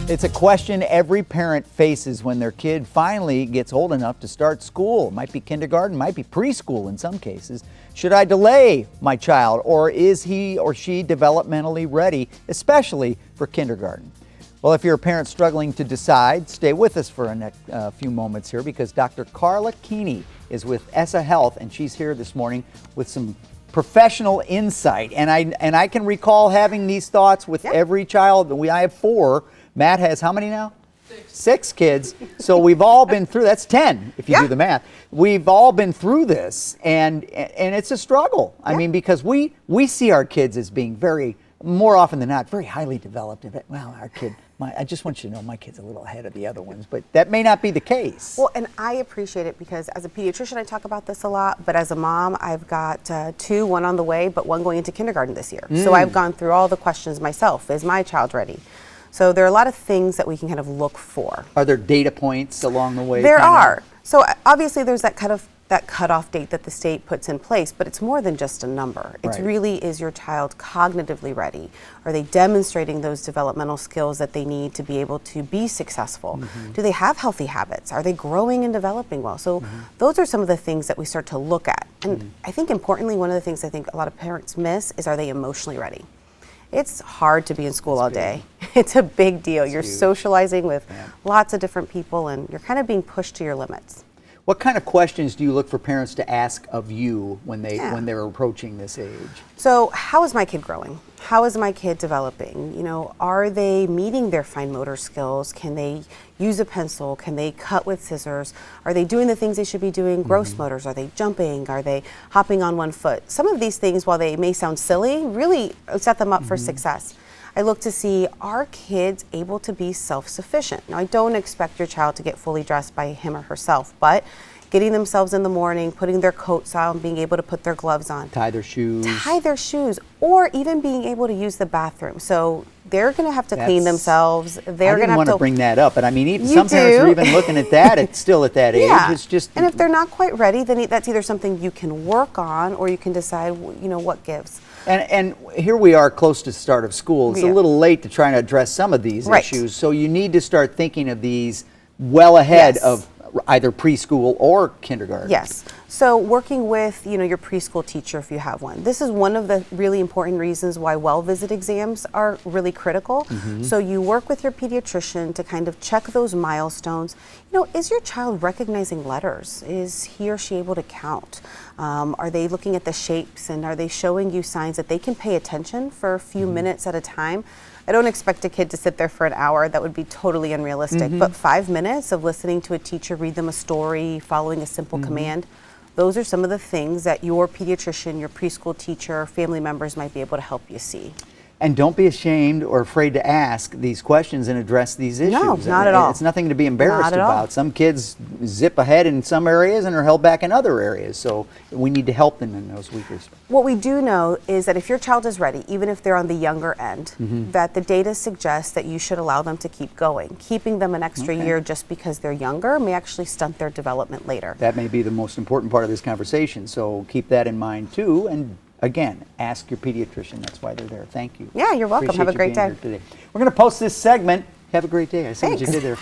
It's a question every parent faces when their kid finally gets old enough to start school. It might be kindergarten, might be preschool in some cases. Should I delay my child, or is he or she developmentally ready, especially for kindergarten? Well, if you're a parent struggling to decide, stay with us for a few moments here, because Dr. Carla Keeney is with Esse Health, and she's here this morning with some professional insight. And I can recall having these thoughts with every child. I have 4. Matt has how many now? 6 kids. So we've all been through, that's 10 if you do the math. We've all been through this, and it's a struggle. I mean, because we see our kids as being more often than not, very highly developed. Well, our kid, I just want you to know my kid's a little ahead of the other ones, but that may not be the case. Well, and I appreciate it because as a pediatrician, I talk about this a lot, but as a mom, I've got 2, one on the way, but one going into kindergarten this year. So I've gone through all the questions myself. Is my child ready? So there are a lot of things that we can kind of look for. Are there data points along the way? There are. So obviously there's that cutoff date that the state puts in place, but it's more than just a number. It's really, is your child cognitively ready? Are they demonstrating those developmental skills that they need to be able to be successful? Do they have healthy habits? Are they growing and developing well? So those are some of the things that we start to look at. And I think importantly, one of the things I think a lot of parents miss is, are they emotionally ready? It's hard to be in school all day. It's a big deal. You're socializing with lots of different people, and you're kind of being pushed to your limits. What kind of questions do you look for parents to ask of you when they're approaching this age? So, how is my kid growing? How is my kid developing? You know, are they meeting their fine motor skills? Can they use a pencil? Can they cut with scissors? Are they doing the things they should be doing? Gross motors? Are they jumping? Are they hopping on one foot? Some of these things, while they may sound silly, really set them up for success. I look to see, are kids able to be self-sufficient? Now, I don't expect your child to get fully dressed by him or herself, but getting themselves in the morning, putting their coats on, being able to put their gloves on. Tie their shoes, or even being able to use the bathroom. So they're going to have to clean themselves. I didn't want to bring that up, but I mean, some parents are even looking at that. It's still at that age. It's just. And if they're not quite ready, then that's either something you can work on, or you can decide, what gives. And here we are close to the start of school. It's a little late to try and address some of these issues. So you need to start thinking of these well ahead of either preschool or kindergarten. Yes. So working with, your preschool teacher if you have one. This is one of the really important reasons why well visit exams are really critical. So you work with your pediatrician to kind of check those milestones. Is your child recognizing letters? Is he or she able to count? Are they looking at the shapes, and are they showing you signs that they can pay attention for a few minutes at a time? I don't expect a kid to sit there for an hour. That would be totally unrealistic. But 5 minutes of listening to a teacher read them a story, following a simple command, those are some of the things that your pediatrician, your preschool teacher, family members might be able to help you see. And don't be ashamed or afraid to ask these questions and address these issues. No, not at all. It's nothing to be embarrassed about. Some kids zip ahead in some areas and are held back in other areas. So we need to help them in those weaker spots. What we do know is that if your child is ready, even if they're on the younger end, that the data suggests that you should allow them to keep going. Keeping them an extra year just because they're younger may actually stunt their development later. That may be the most important part of this conversation. So keep that in mind too. And again, ask your pediatrician. That's why they're there. Thank you. Yeah, you're welcome. Have a great day. We're going to post this segment. Have a great day. I see what you did there.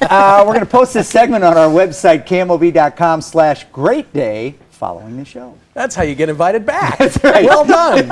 We're going to post this segment on our website, kmov.com/greatday, following the show. That's how you get invited back. That's right. Well done.